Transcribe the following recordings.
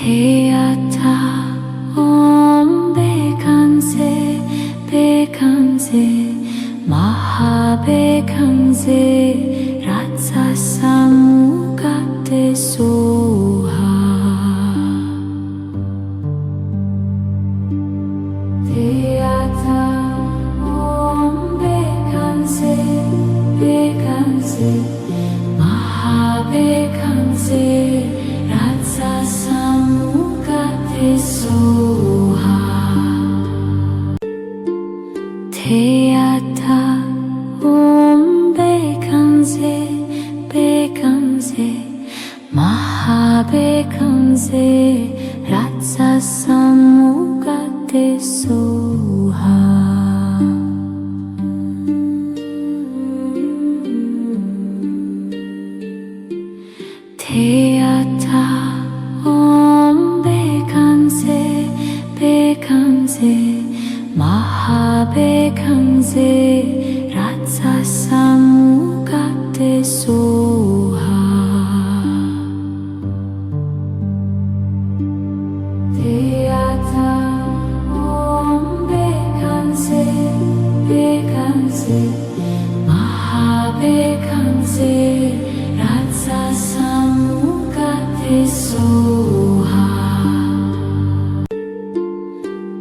Theata Om Bekhamse Bekhamse Mahabekhamse Ratsasamukate Soha. Theata Om Bekhamse Bekhamse Mahabekhamse Ratsasamukate Soha. Theata Om Bekhamse Bekhamse Mahabekhamse Ratsasamukate Soha. Theata Om Bekhamse Bekhamse Mahabekhamse Ratsasamukate Soha. Theata Om Bekhamse Bekhamse Mahabekhamse Ratsasamukate Soha.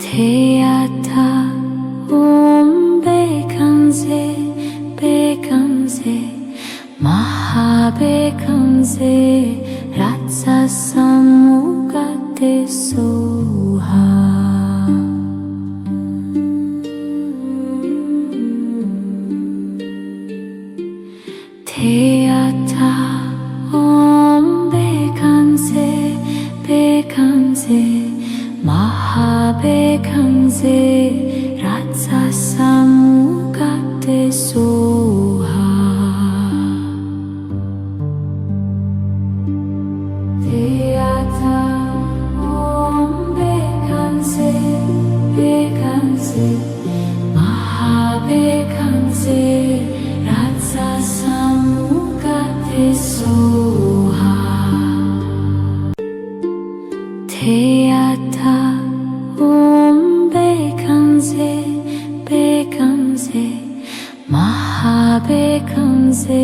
Theata Om Bekhamse Bekhamse Mahabekhamse Ratsasamukate Soha. Theata Om Bekhamse Bekhamse Mahabekhamse Ratsasamukate Soha. Theata Om Bekhamse Bekhamse Mahabekhamse Ratsasamukate Soha. Theata Om Bekhamse Bekhamse Mahabekhamse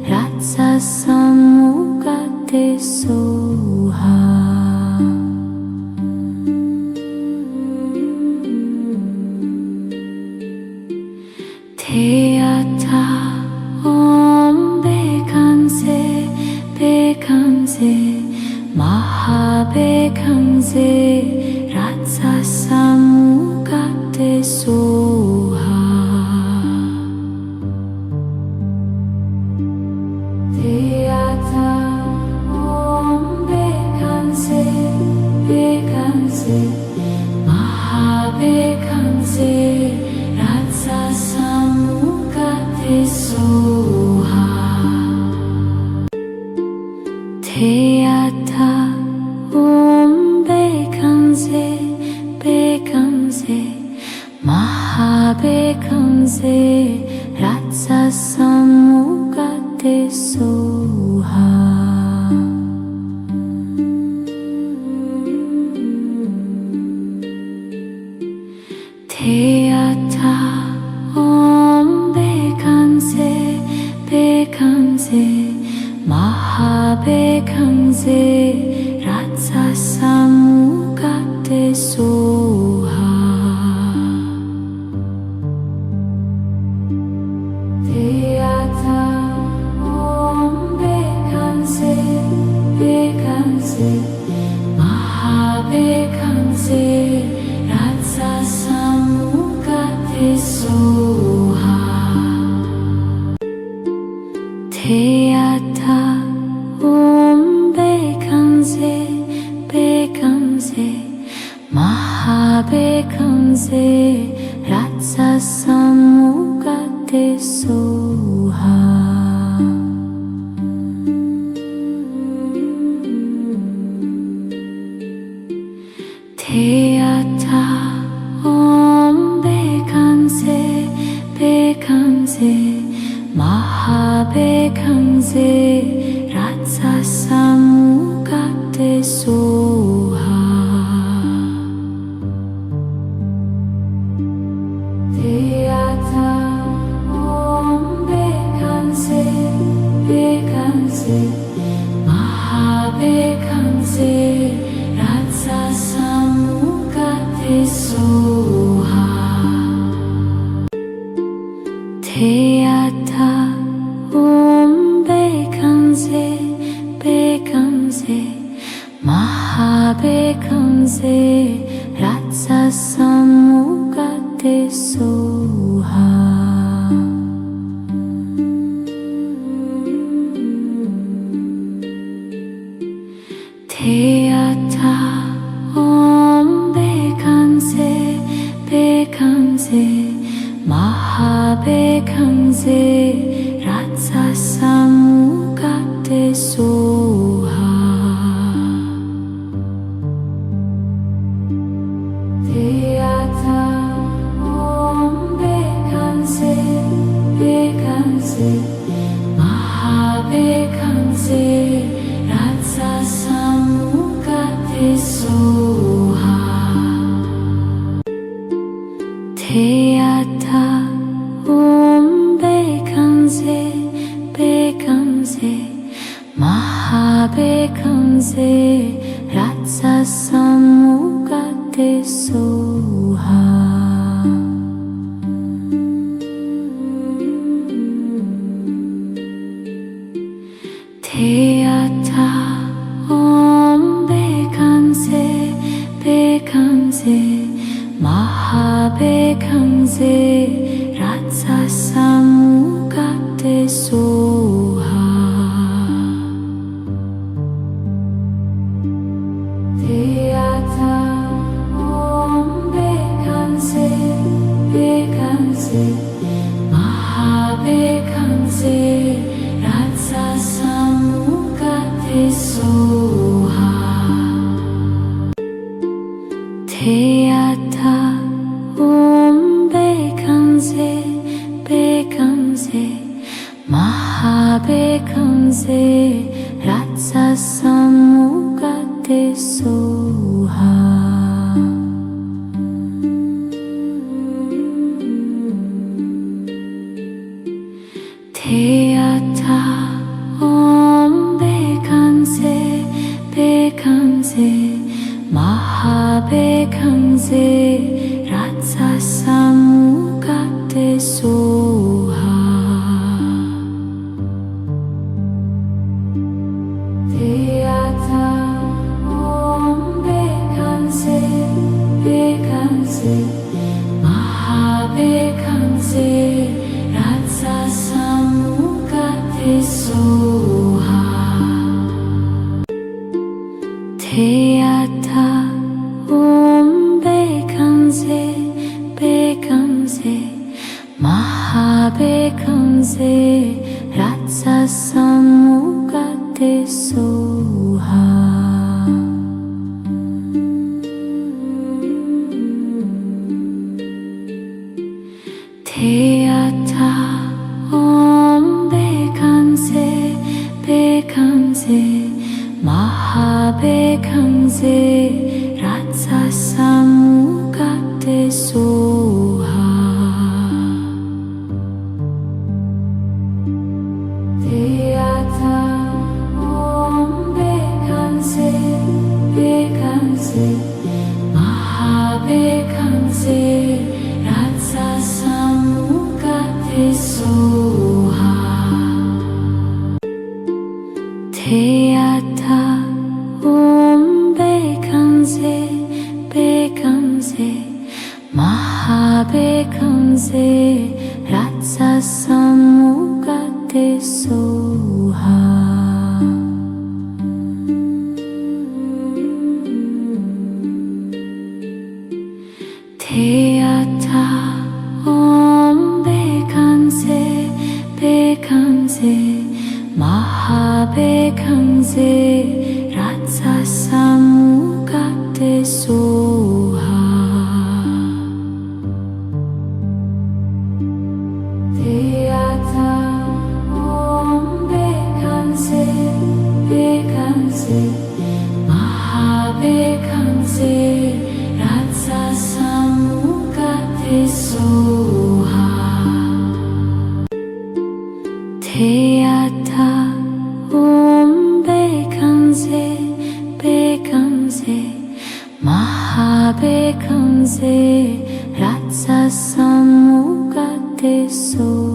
Ratsasamukate Soha. Theata Om Bekhamse Bekhamse Mahabekhamse Ratsasamukate Soha. Theata Om Bekhamse Bekhamse Mahabekhamse Ratsasamukate Soha. Theata Om Bekhamse Bekhamse Mahabekhamse Ratsasamukate Soha. Theata Om Bekhamse Bekhamse Mahabekhamse Ratsasamukate Soha. Theata Om Bekhamse Bekhamse Mahabekhamse Ratsasamukate Soha. Theata Om Bekhamse Bekhamse Mahabekhamse Ratsasamukate Soha. Theata Om Bekhamse Bekhamse Mahabekhamse Ratsasamukate Soha. Theata Om Bekhamse Bekhamse Mahabekhamse Ratsasamukate Soha Theata Om Bekhamse Bekhamse Mahabekhamse Ratsasamukate Soha Theata Om Bekhamse Bekhamse Mahabekhamse Ratsasamukate Soha Theata Om Bekhamse Bekhamse Mahabekhamse Ratsasamukate Soha Theata Om Bekhamse Bekhamse Mahabekhamse Ratsasamukate Soha Theata Om Bekhamse Bekhamse Mahabekhamse Ratsasamukate Soha Theata Om Bekhamse Bekhamse Mahabekhamse Ratsasamukate Soha Theata Om Bekhamse Bekhamse Mahabekhamse Ratsasamukate Soha Theata Om Bekhamse Bekhamse Mahabekhamse Ratsasamukate Soha Theata Om Bekhamse Bekhamse Mahabekhamse Ratsasamukate Soha Theata Om Bekhamse Bekhamse Mahabekhamse Ratsasamukate Soha Theata Om Bekhamse Bekhamse Mahabekhamse Ratsasamukate Soha Theata Om Bekhamse Bekhamse Mahabekhamse Ratsasamukate Soha Theata Om Bekhamse Bekhamse Mahabekhamse Ratsasamukate Soha Theata Om Bekhamse Bekhamse Mahabekhamse Ratsasamukate Soha Theata Om Bekhamse Bekhamse Mahabekhamse Ratsasamukate Soha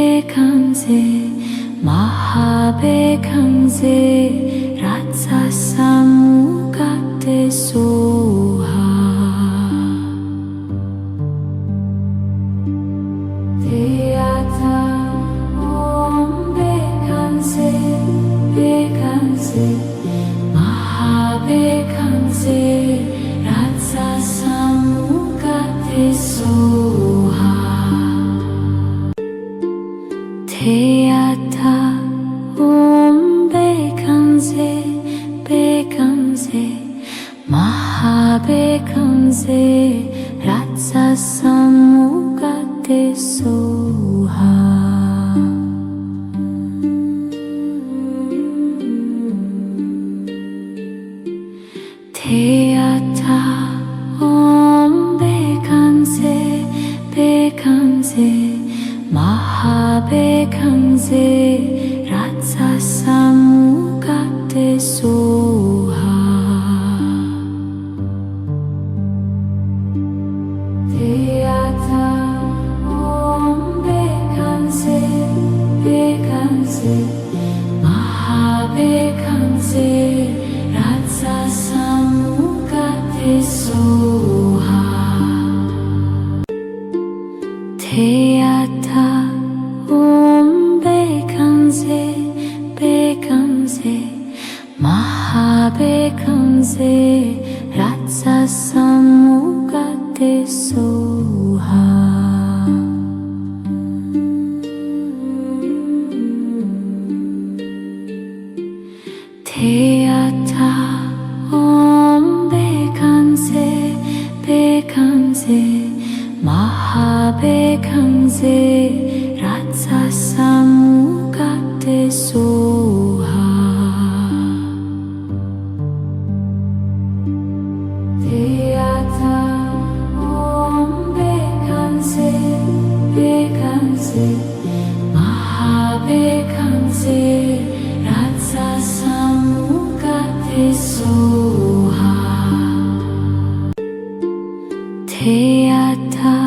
Bekanse Mahabekanse Ratsa Samukate Soha Teata Om Bekanse Bekanse Mahabekanse Ratsa Samukate Soha Teata Om Bekanse Bekanse Mahabekanse Ratsa Samukate Soha Teata Om Bekanse Bekhamse Mahabekhamse Ratsa Samukate Soha Deyata Om Bekhamse Bekhamse Mahabekhamse Ratsa Samukate Soha Deyata Om Bekhamse Bekhamse Mahabekhamse Ratsa Samukate Soha Deyata Om Bekhamse Bekhamse Mahabekhamse Ratsa Samukate Soha Deyata Om Bekhamse Bekhamse Mahabekhamse Ratsa Samukate Soha Deyata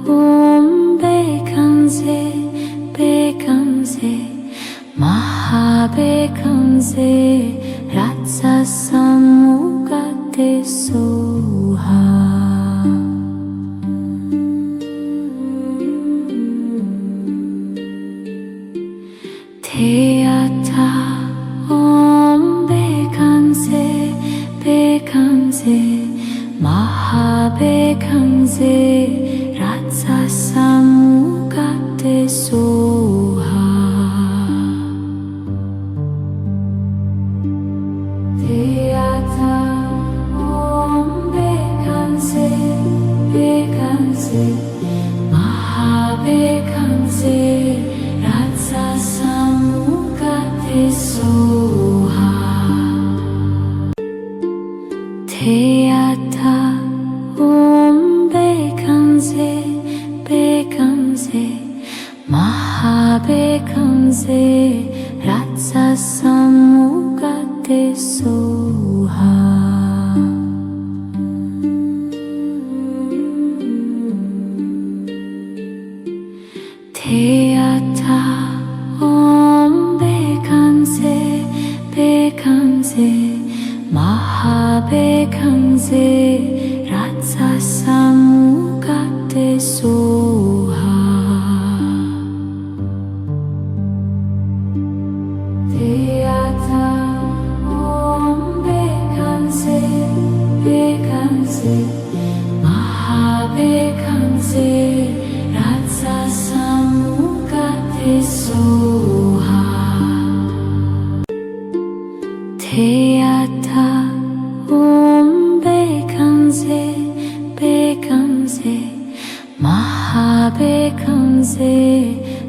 Om Bekhamse Bekhamse Mahabekhamse Ratsa Samukate Soha Deyata Om Bekhamse Bekhamse Mahabekhamse Ratsa Samukate Soha Deyata Om Bekhamse Bekhamse Mahabekhamse Ratsa Samukate Soha Deyata Om Bekhamse Bekhamse Mahabekhamse Ratsa Samukate Soha Deyata Om Bekhamse Bekhamse Mahabekhamse Ratsa Samukate Soha Deyata Om Bekhamse Bekhamse Mahabekhamse Ratsa Samukate Soha Deyata Om Bekhamse Bekhamse Mahabekhamse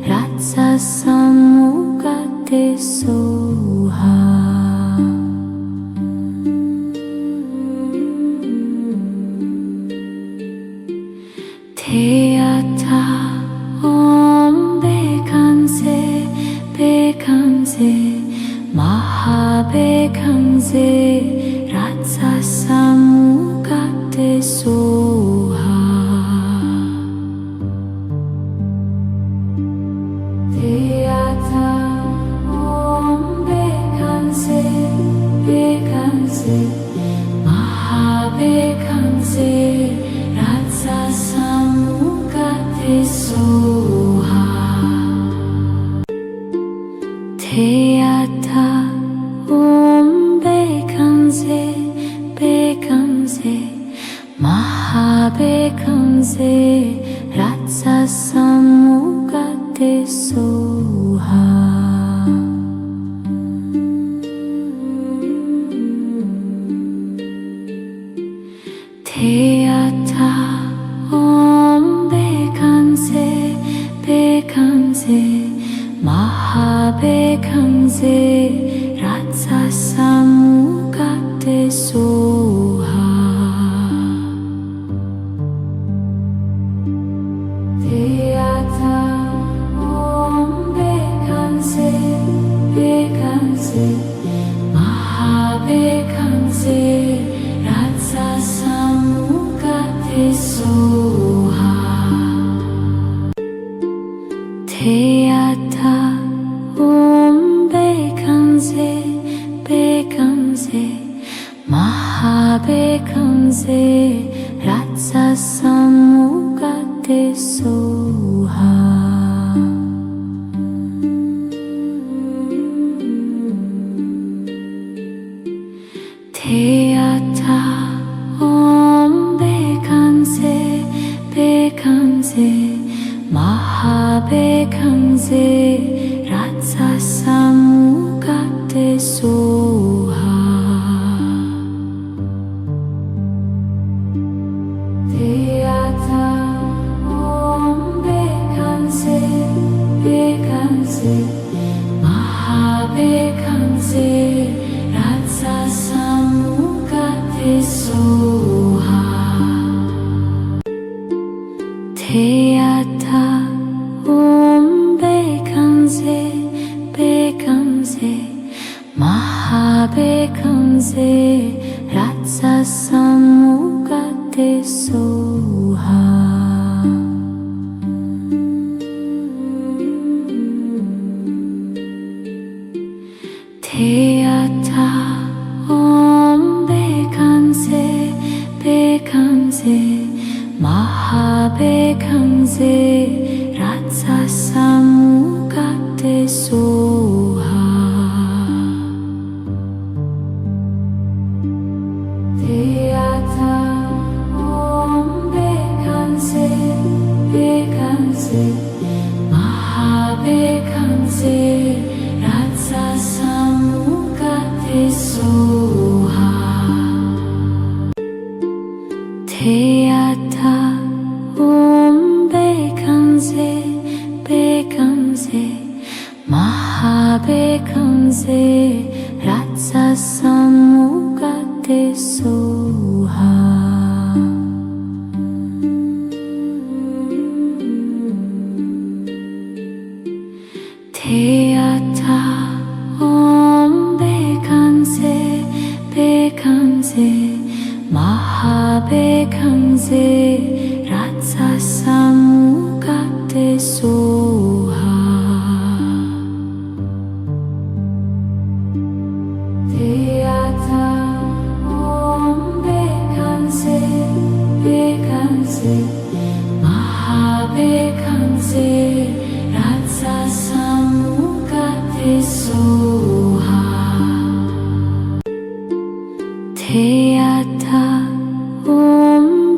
Ratsa Samukate Soha Deyata Om Bekhamse Bekhamse Mahabekhamse Ratsa Samukate Soha Deyata Om Bekhamse Bekhamse Mahabekhamse Ratsa Samukate Soha Deyata Om Bekhamse Bekhamse Mahabekhamse Ratsa Samukate Soha Deyata Om Bekhamse Bekhamse Mahabekhamse Ratsa Samukate Soha महाबेकंसे राजसामुगते Soha Theata Bekanse Bekanse Mahabekanse Ratsasamugate Soha Theata Bekanse Bekanse Mahabekanse Ratsasamugate Soha Theata Bekanse Bekanse Mahabekanse Ratsasamugate Soha Theata Bekanse Bekanse Mahabekanse Ratsasamugate Soha Theata Bekanse Bekanse Mahabekanse Ratsasamugate Soha Theata Bekanse Bekanse Mahabekanse Ratsasamugate Soha Theata Bekanse Bekanse Mahabekanse Ratsasamugate Soha Theata Bekanse Bekanse Mahabekanse Ratsasamugate Soha Theata Bekanse Bekanse Mahabekanse Ratsasamugate Soha Theata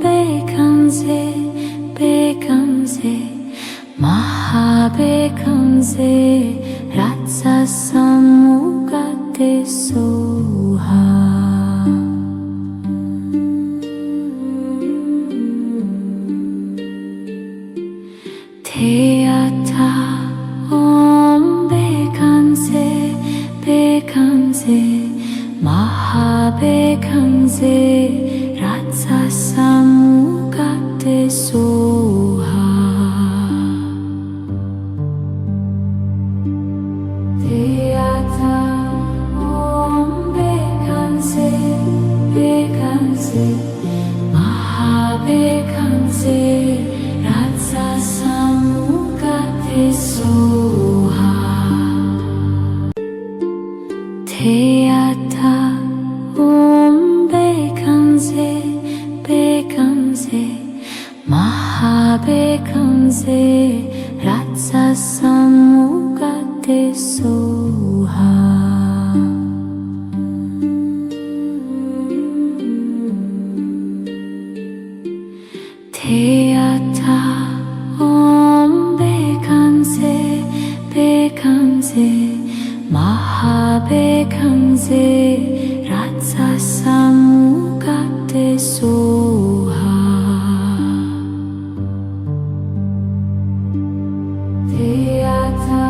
Bekanse Bekanse Mahabekanse Ratsasamugate Soha Theata Bekanse Bekanse Mahabekanse Ratsasamugate Soha Theata Bekanse Bekanse Mahabekanse Ratsasamugate Soha Theata Bekanse Bekanse Mahabekanse Ratsasamugate Soha Theata Bekanse Bekanse Mahabekanse Ratsasamugate Soha Theata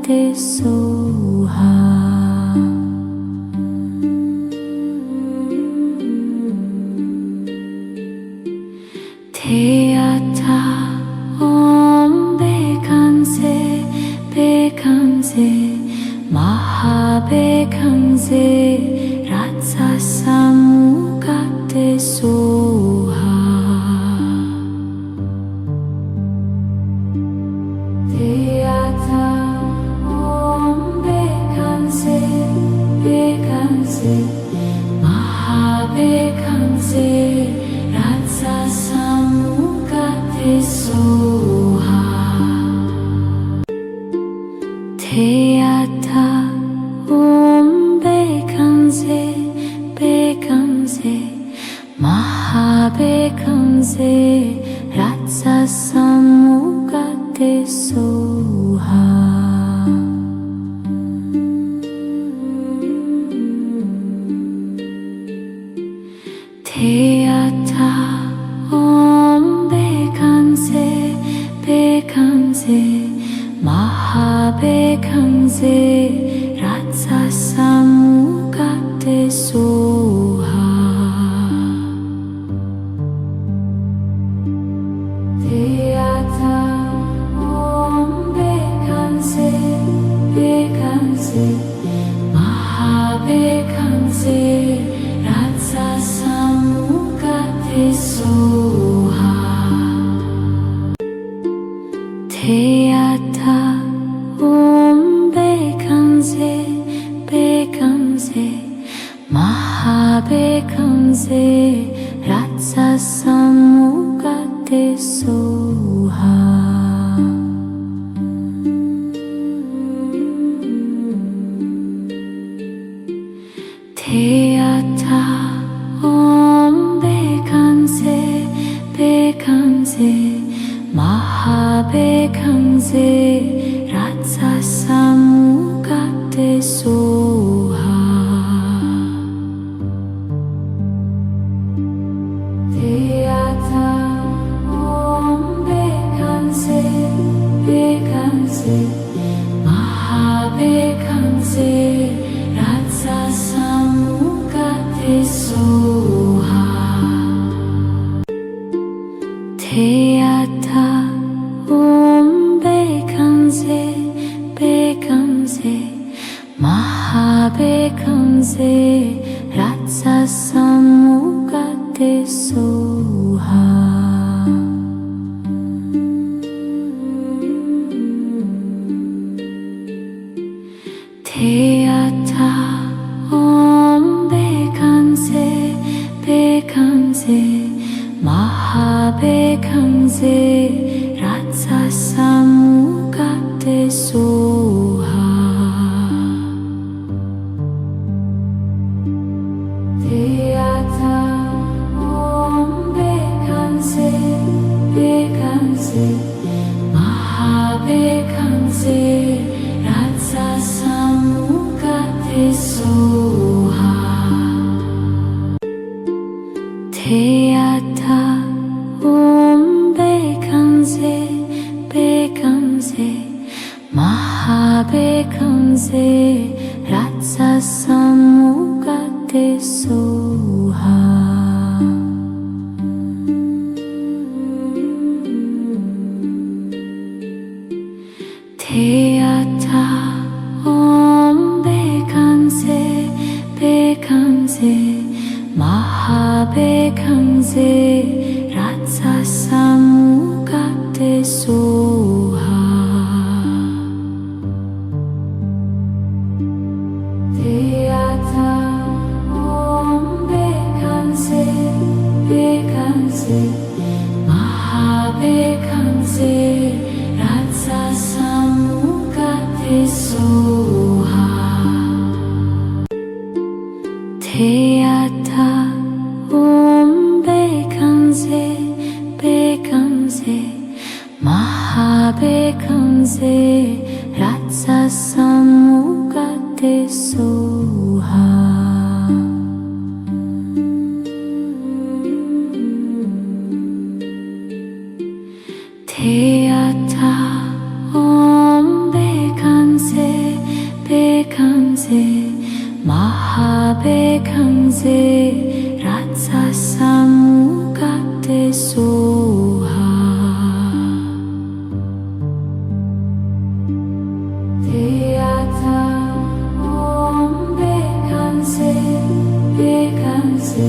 te soha. Teata om bekangse bekangse maha bekangse ratsa samuka te soha. Teata om bekangse bekangse maha bekangse ratsa samuka te soha. Teata om bekangse bekangse maha bekangse ratsa samuka te soha. Teata om bekangse bekangse maha bekangse ratsa samuka te soha. Teata om bekangse bekangse maha bekangse ratsa samuka te soha. Teata om bekangse bekangse maha bekangse ratsa samuka te soha. Teata om bekangse bekangse maha bekangse ratsa samuka te soha. Teata om bekangse bekangse maha bekangse ratsa samuka te soha. Teata om bekangse bekangse maha bekangse ratsa samuka te soha. Teata om bekangse bekangse maha bekangse ratsa samuka te soha. Teata om bekangse bekangse maha bekangse ratsa samuka te soha. Teata om bekangse bekangse maha bekangse ratsa samuka te soha. Teata om bekangse bekangse maha bekangse ratsa samuka te soha. Teata om Bekangse, Mahabekangse, Ratsasamukate Soha. Deyata Om Bekangse, Bekangse,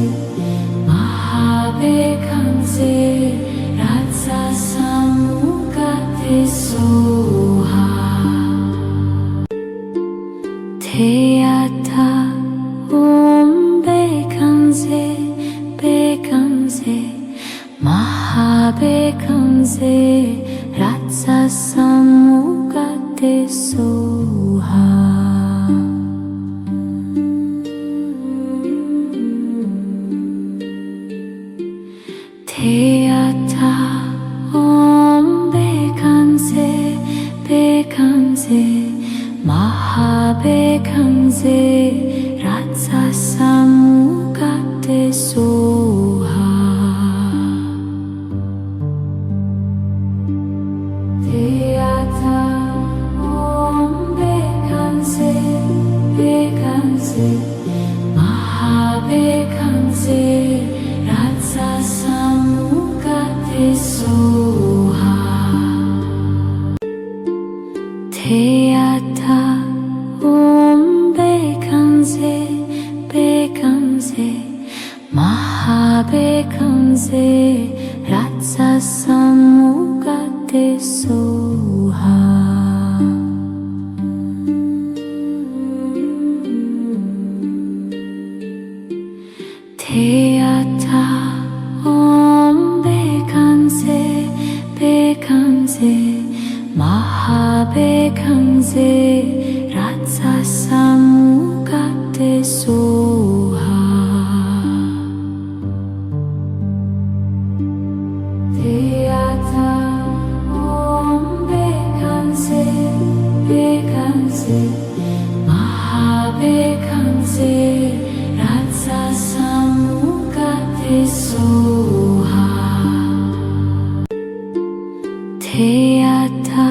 Mahabekangse, Ratsasamukate Soha. Deyata Om Bekangse, Bekangse, Mahabekangse, Ratsasamukate Soha. Deyata Om Bekangse, Bekangse, Mahabekangse, Ratsasamukate Soha. Deyata Om Bekangse, Bekangse, Mahabekangse, Ratsasamukate Soha. Deyata Om Bekangse, Bekangse, Mahabekangse, Ratsasamukate Soha. Deyata Om Bekangse, Bekangse, Mahabekangse, Ratsasamukate Soha. Deyata Om Bekangse, Bekangse, Mahabekangse, Ratsasamukate Soha. Deyata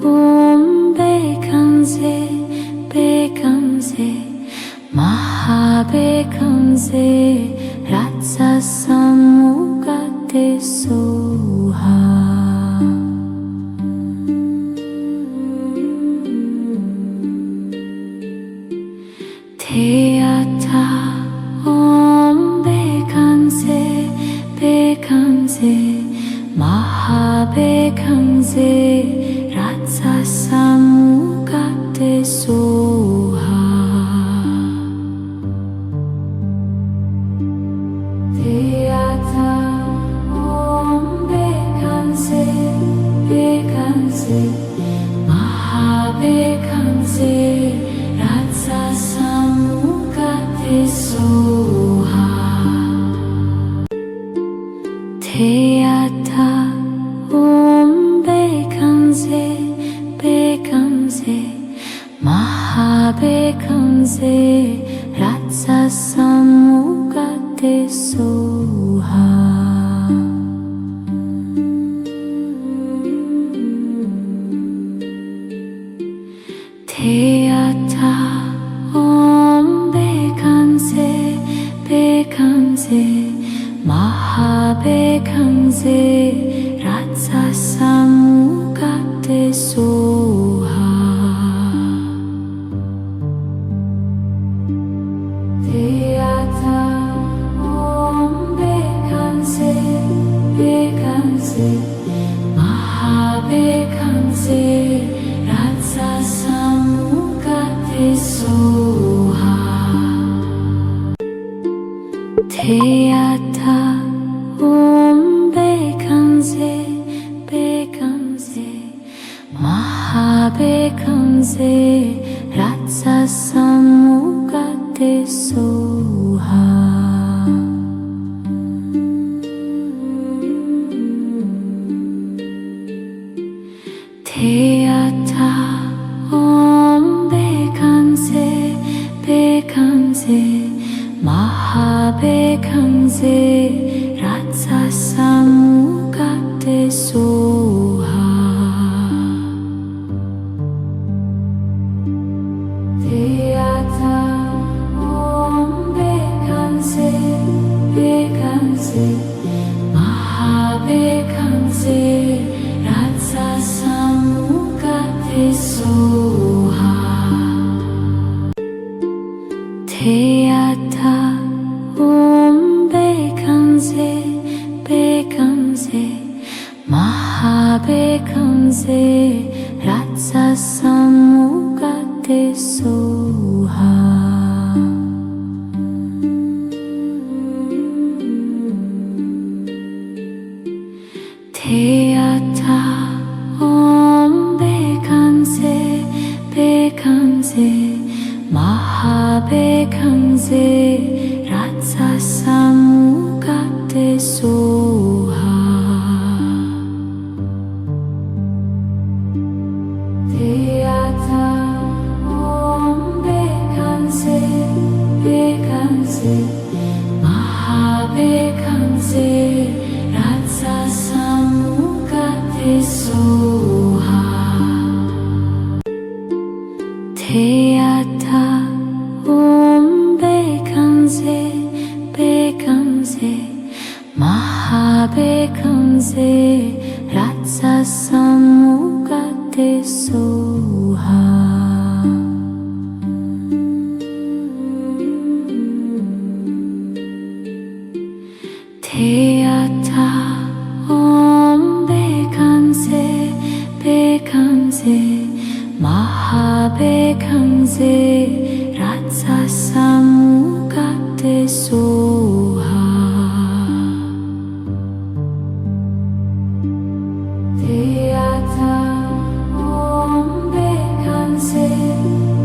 Om Bekangse, Bekangse, Mahabekangse, Ratsasamukate Soha. Deyata Om Bekangse, Bekangse, Mahabekangse, Ratsasamukate Soha. Deyata Om Bekangse, Bekangse, Mahabekangse, Ratsasamukate Soha. Deyata Om Bekangse, Bekangse, Mahabekangse, Ratsasamukate Soha. Deyata Om Bekangse, Bekangse, Mahabekangse, Ratsasamukate Soha. Deyata Om Bekangse, Bekangse, Mahabekangse, Ratsasamukate Soha. Deyata Om Bekangse, Bekangse, Mahabekangse, Ratsasamukate Soha. Deyata Om Bekangse, Bekangse, Mahabekangse, Ratsasamukate Soha. Deyata महाबेकंसे रात्सासामुगते Soha Theata Bekanse Bekanse Mahabekanse Ratsasamugate Soha Theata Bekanse Bekanse Mahabekanse Ratsasamugate Soha Theata Bekanse Bekanse Mahabekanse Ratsasamugate Soha Theata Bekanse Bekanse Mahabekanse Ratsasamugate Soha Theata Bekanse Bekanse Mahabekanse Ratsasamugate Soha Theata Bekanse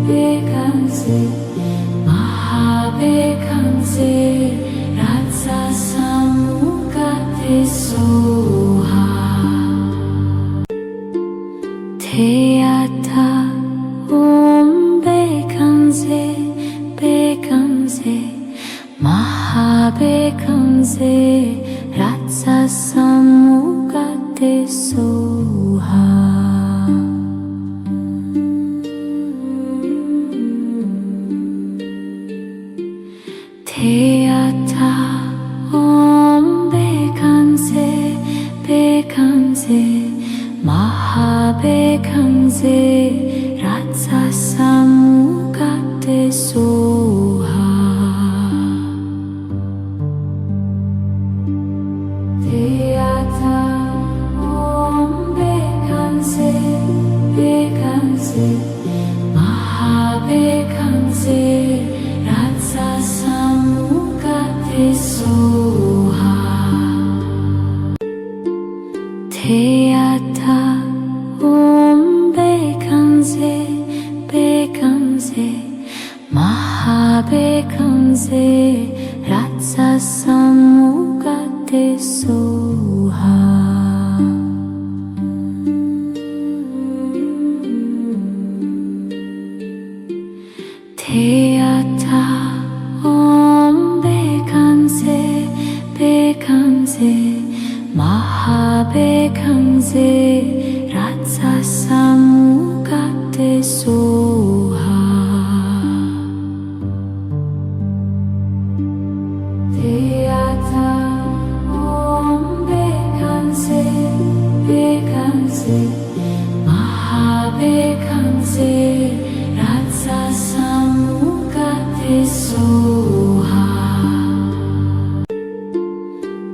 Bekanse Mahabekanse Ratsasamugate Soha Theata Bekanse Bekanse Mahabekanse Ratsasamugate Soha Theata Bekanse Bekanse Mahabekanse Ratsasamugate Soha Theata Bekanse Bekanse Mahabekanse Ratsasamugate Soha Theata Bekanse Bekanse Mahabekanse Ratsasamugate Soha Theata Bekanse Bekanse Mahabekanse Ratsasamugate Soha Theata Bekanse Bekanse Mahabekanse Ratsasamugate Soha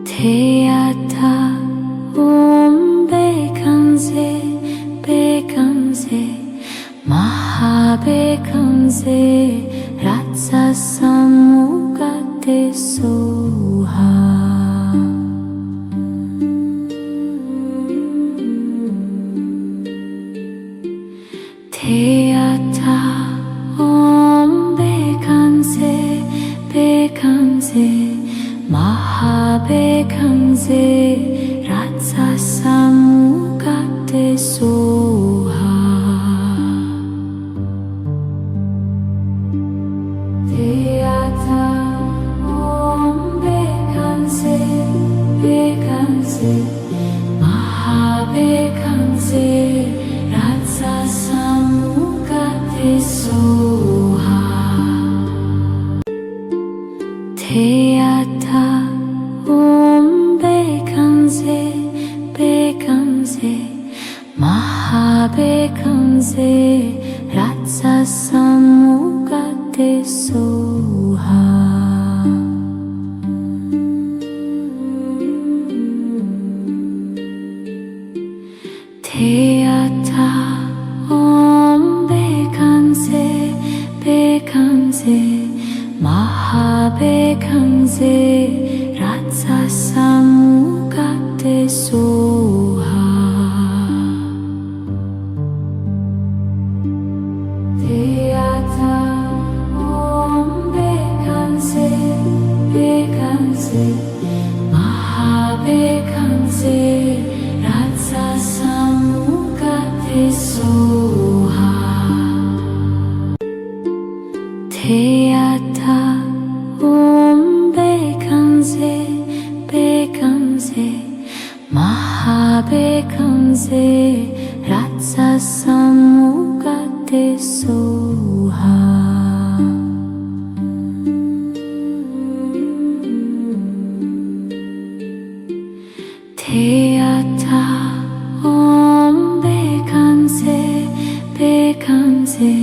Theata Bekanse Bekanse Mahabekanse Ratsasamugate Soha Theata Bekanse Bekanse Mahabekanse Ratsasamugate Soha Theata Bekanse Bekanse Mahabekanse Ratsasamugate Soha Theata Rasa samugate soha Teata om bekanse bekanse Maha bekanse Rasa samugate soha Teata om bekanse bekanse Maha bekanse Rasa samugate soha Teata om bekanse bekanse Maha bekanse Rasa samugate soha Teata om bekanse bekanse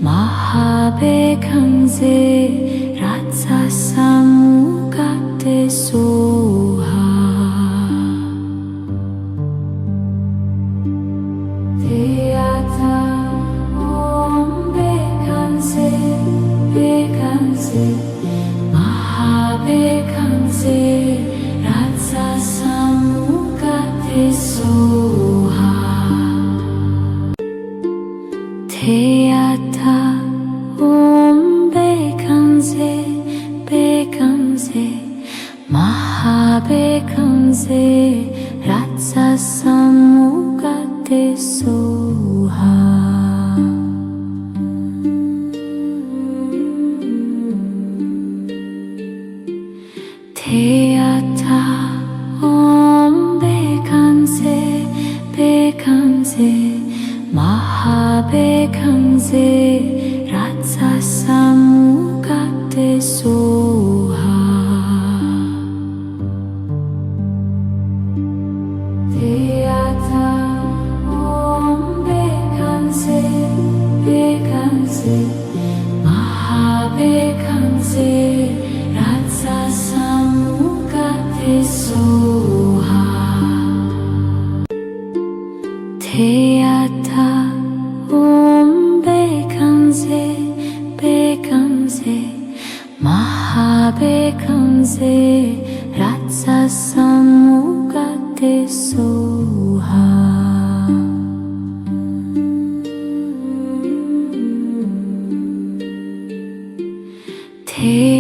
Maha bekanse Rasa samugate soha Teata om bekanse bekanse Maha bekanse Rasa samugate soha Teata om bekanse bekanse Maha bekanse Rasa samugate soha Teata om bekanse bekanse Maha bekanse Rasa samugate soha Teata om bekanse bekanse Maha bekanse Rasa samugate soha Teata om bekanse bekanse Maha bekanse Rasa samugate soha Teata